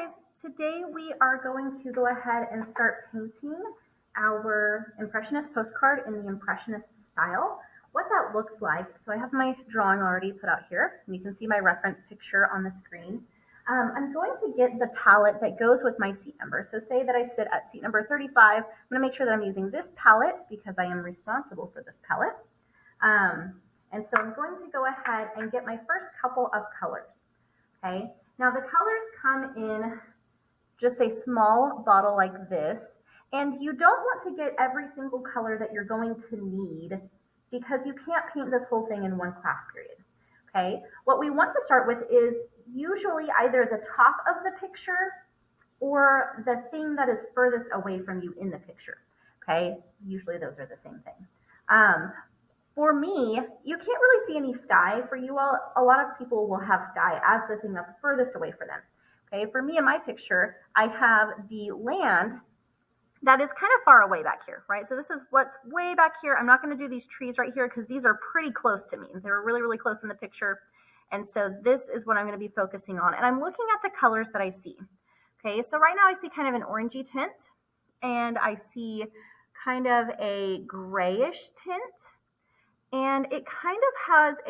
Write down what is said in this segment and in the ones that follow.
guys, today we are going to go ahead and start painting our Impressionist postcard in the Impressionist style. What that looks like, so I have my drawing already put out here, and you can see my reference picture on the screen. I'm going to get the palette that goes with my seat number. So say that I sit at seat number 35, I'm gonna make sure that I'm using this palette because I am responsible for this palette. And so I'm going to go ahead and get my first couple of colors, okay? Now the colors come in just a small bottle like this, and you don't want to get every single color that you're going to need because you can't paint this whole thing in one class period, okay? What we want to start with is usually either the top of the picture or the thing that is furthest away from you in the picture, okay? Usually those are the same thing. For me, you can't really see any sky. For you all, a lot of people will have sky as the thing that's furthest away for them. Okay, for me in my picture, I have the land that is kind of far away back here, right? So this is what's way back here. I'm not going to do these trees right here because these are pretty close to me. They're really, really close in the picture. And so this is what I'm going to be focusing on. And I'm looking at the colors that I see. Okay, so right now I see kind of an orangey tint, and I see kind of a grayish tint. And it kind of has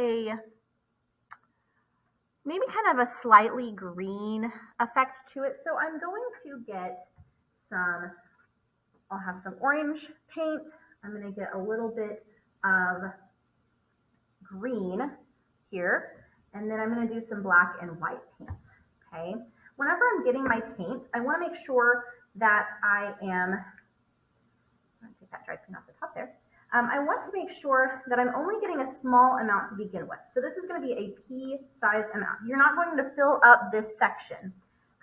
maybe kind of a slightly green effect to it. So I'm going to get I'll have some orange paint. I'm going to get a little bit of green here. And then I'm going to do some black and white paint, okay? Whenever I'm getting my paint, I want to make sure that I'm going to take that dry paint off the top there. I want to make sure that I'm only getting a small amount to begin with. So this is going to be a pea-sized amount. You're not going to fill up this section,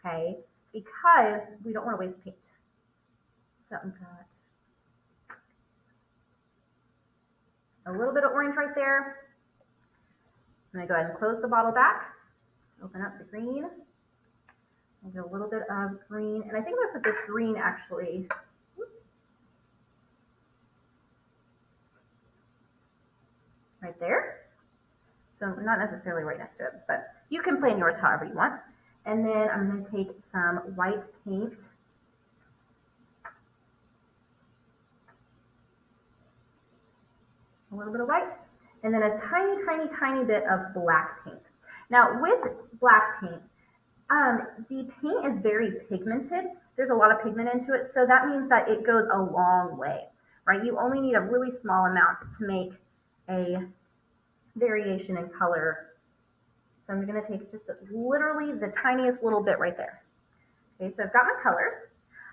okay, because we don't want to waste paint. So I've got a little bit of orange right there. I'm going to go ahead and close the bottle back, open up the green. I'll get a little bit of green, and I think I'm going to put this green actually right there. So not necessarily right next to it, but you can plan yours however you want. And then I'm going to take some white paint. A little bit of white, and then a tiny, tiny, tiny bit of black paint. Now with black paint, the paint is very pigmented. There's a lot of pigment into it, so that means that it goes a long way, right? You only need a really small amount to make a variation in color. So I'm going to take just literally the tiniest little bit right there. Okay, so I've got my colors.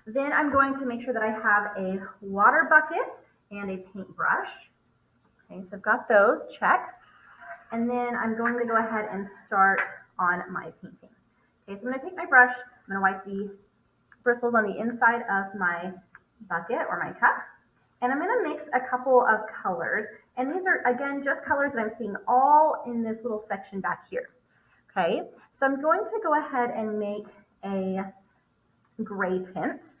Then I'm going to make sure that I have a water bucket and a paintbrush. Okay, so I've got those, check. And then I'm going to go ahead and start on my painting. Okay, so I'm going to take my brush, I'm going to wipe the bristles on the inside of my bucket or my cup. And I'm going to mix a couple of colors. And these are, again, just colors that I'm seeing all in this little section back here. Okay, so I'm going to go ahead and make a gray tint.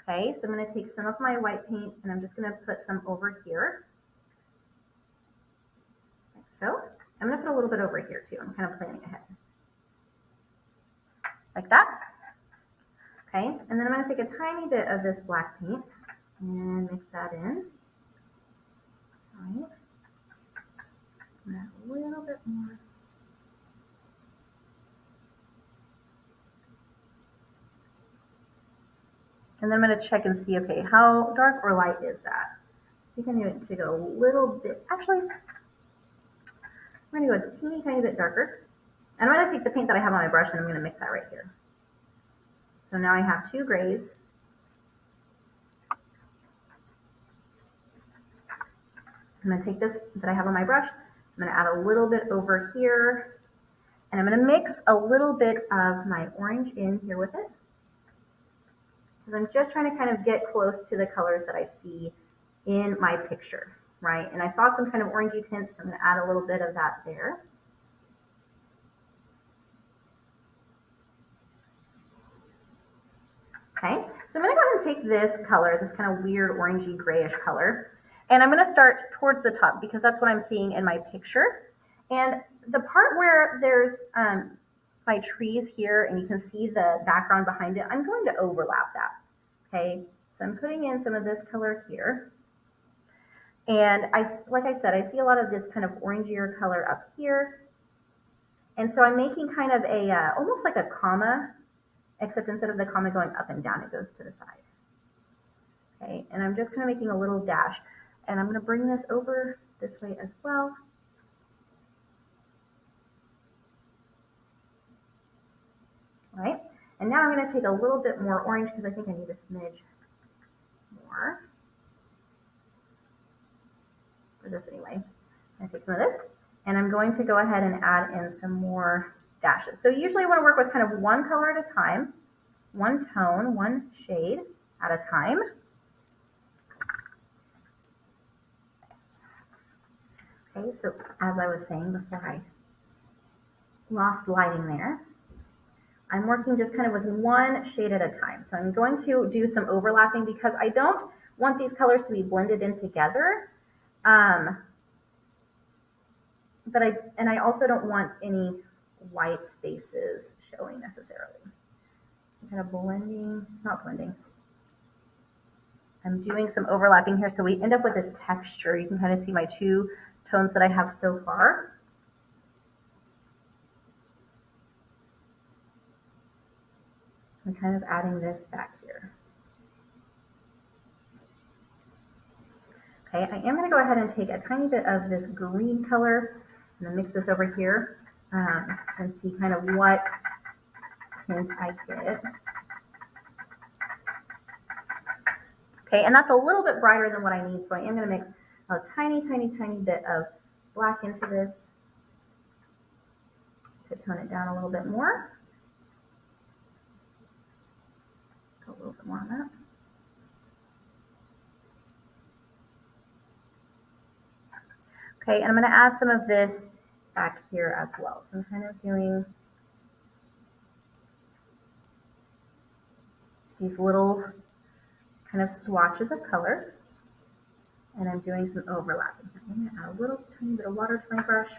Okay, so I'm going to take some of my white paint and I'm just going to put some over here. Like so. I'm going to put a little bit over here too. I'm kind of planning ahead. Like that. Okay, and then I'm going to take a tiny bit of this black paint and mix that in. All right. Add a little bit more. And then I'm going to check and see, okay, how dark or light is that? I think I need to go a little bit, actually, I'm going to go a teeny tiny bit darker. And I'm going to take the paint that I have on my brush and I'm going to mix that right here. So now I have two grays. I'm going to take this that I have on my brush, I'm going to add a little bit over here, and I'm going to mix a little bit of my orange in here with it. Because I'm just trying to kind of get close to the colors that I see in my picture, right? And I saw some kind of orangey tints, so I'm going to add a little bit of that there. Okay, so I'm going to go ahead and take this color, this kind of weird orangey grayish color, and I'm going to start towards the top because that's what I'm seeing in my picture. And the part where there's my trees here and you can see the background behind it, I'm going to overlap that. Okay, so I'm putting in some of this color here. And like I said, I see a lot of this kind of orangier color up here. And so I'm making kind of a, almost like a comma, except instead of the comma going up and down, it goes to the side. Okay, and I'm just kind of making a little dash. And I'm going to bring this over this way as well. All right, and now I'm going to take a little bit more orange because I think I need a smidge more. For this anyway. I'm going to take some of this, and I'm going to go ahead and add in some more dashes. So usually I want to work with kind of one color at a time, one tone, one shade at a time. Okay, so as I was saying before I lost lighting there, I'm working just kind of with one shade at a time. So I'm going to do some overlapping because I don't want these colors to be blended in together. But I also don't want any white spaces showing necessarily. I'm kind of blending, not blending. I'm doing some overlapping here so we end up with this texture. You can kind of see my two tones that I have so far. I'm kind of adding this back here. Okay, I am going to go ahead and take a tiny bit of this green color and then mix this over here and see kind of what tint I get. Okay, and that's a little bit brighter than what I need, so I am going to mix a tiny, tiny, tiny bit of black into this to tone it down a little bit more. Go a little bit more on that. Okay, and I'm going to add some of this back here as well. So I'm kind of doing these little kind of swatches of color, and I'm doing some overlapping. I'm going to add a little tiny bit of water to my brush.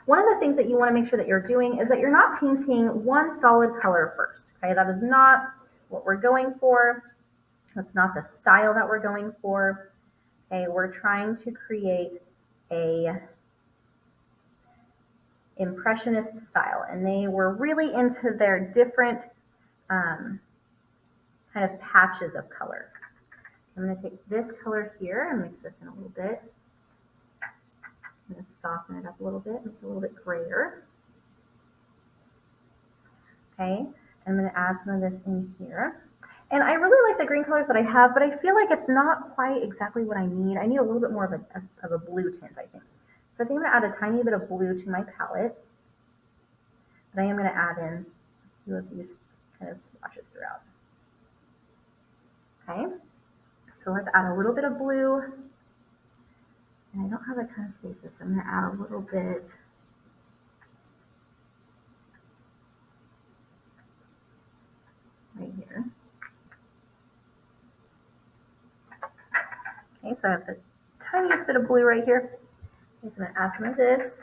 One of the things that you want to make sure that you're doing is that you're not painting one solid color first. Okay, that is not what we're going for. That's not the style that we're going for. Okay, we're trying to create a Impressionist style, and they were really into their different kind of patches of color. I'm going to take this color here and mix this in a little bit. I'm going to soften it up a little bit, make it a little bit grayer. Okay, I'm going to add some of this in here. And I really like the green colors that I have, but I feel like it's not quite exactly what I need. I need a little bit more of a blue tint, I think. So I think I'm going to add a tiny bit of blue to my palette. But I am going to add in a few of these kind of swatches throughout. Okay, so let's add a little bit of blue. And I don't have a ton of spaces, so I'm going to add a little bit. Right here. Okay, so I have the tiniest bit of blue right here. Okay, so I'm going to add some of this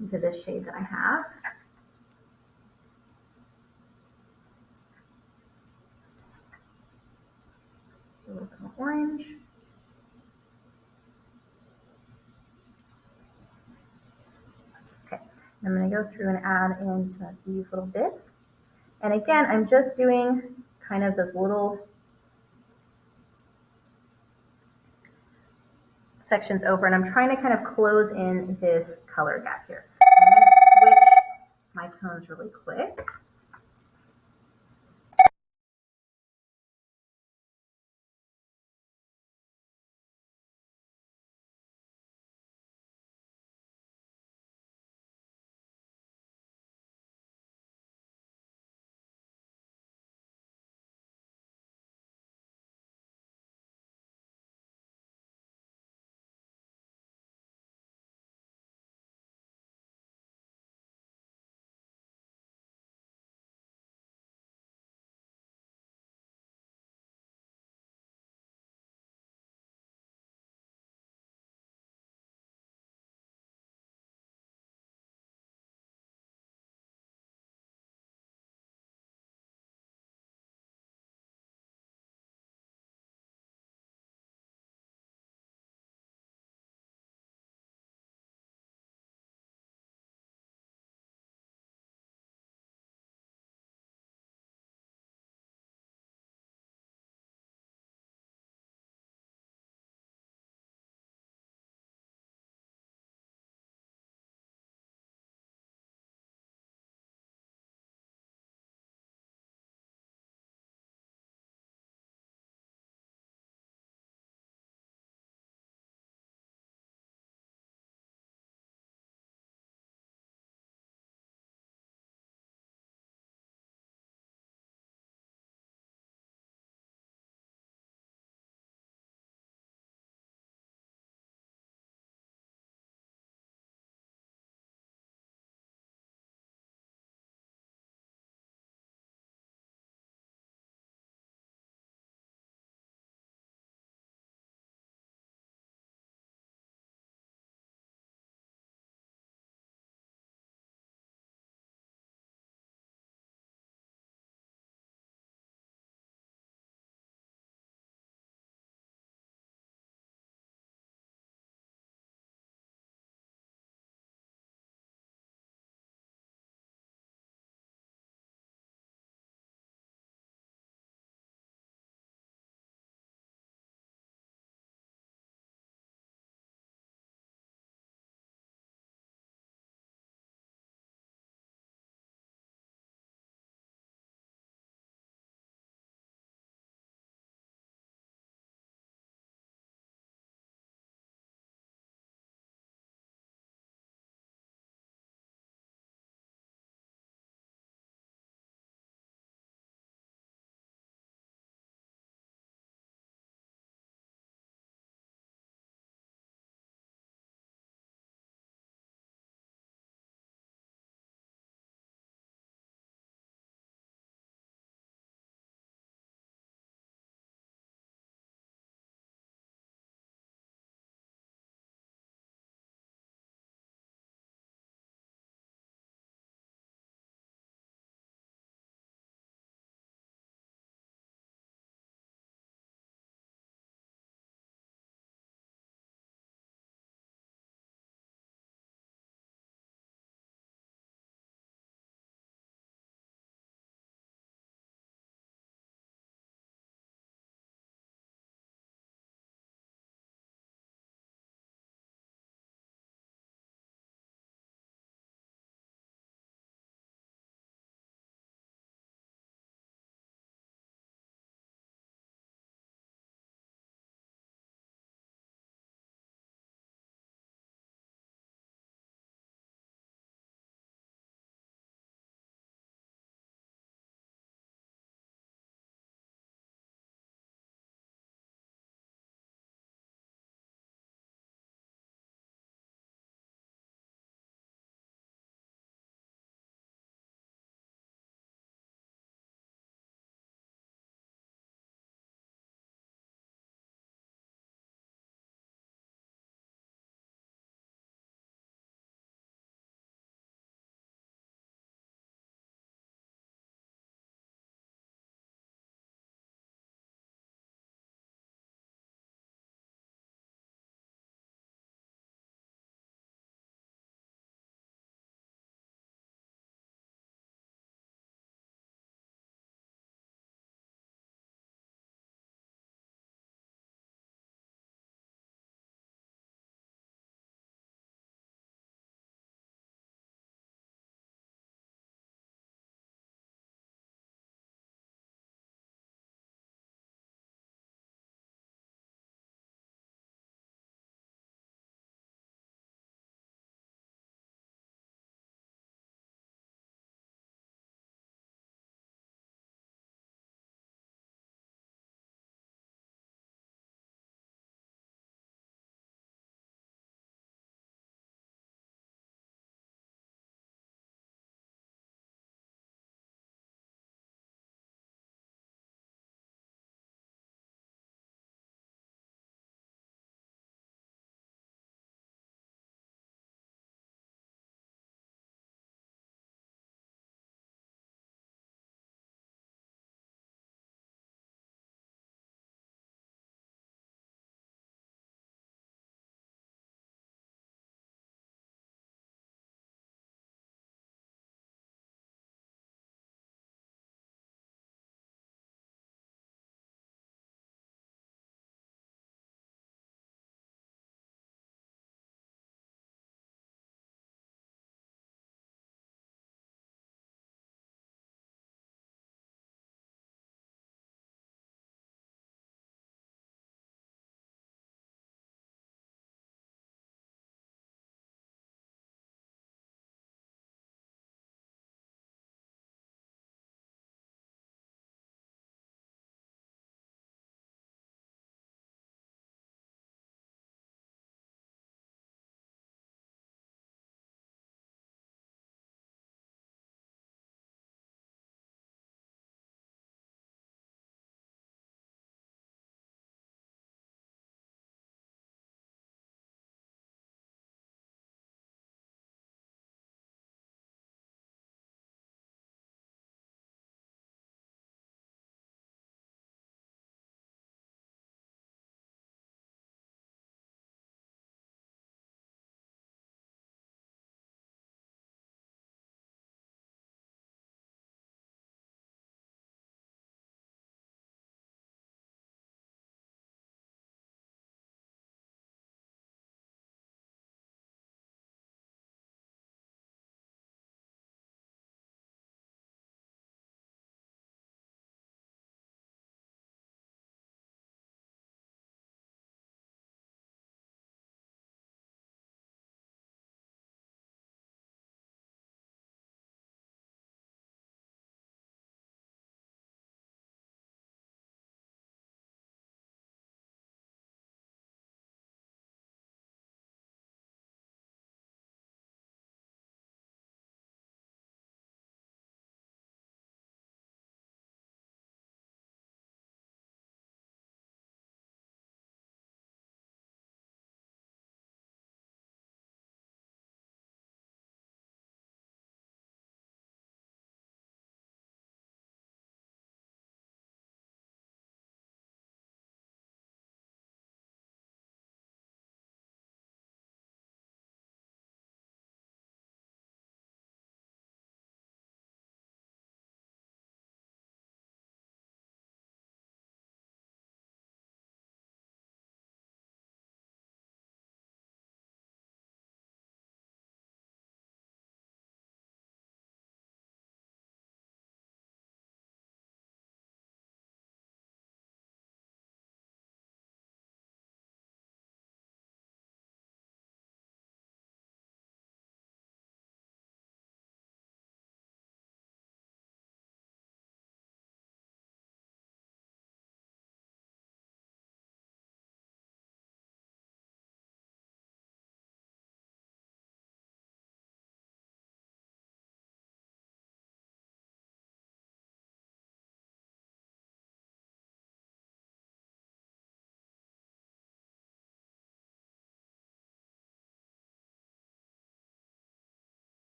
into this shade that I have. A little bit more orange. Okay, I'm going to go through and add in some of these little bits. And again, I'm just doing kind of those little sections over, and I'm trying to kind of close in this color gap here. I'm going to switch my tones really quick.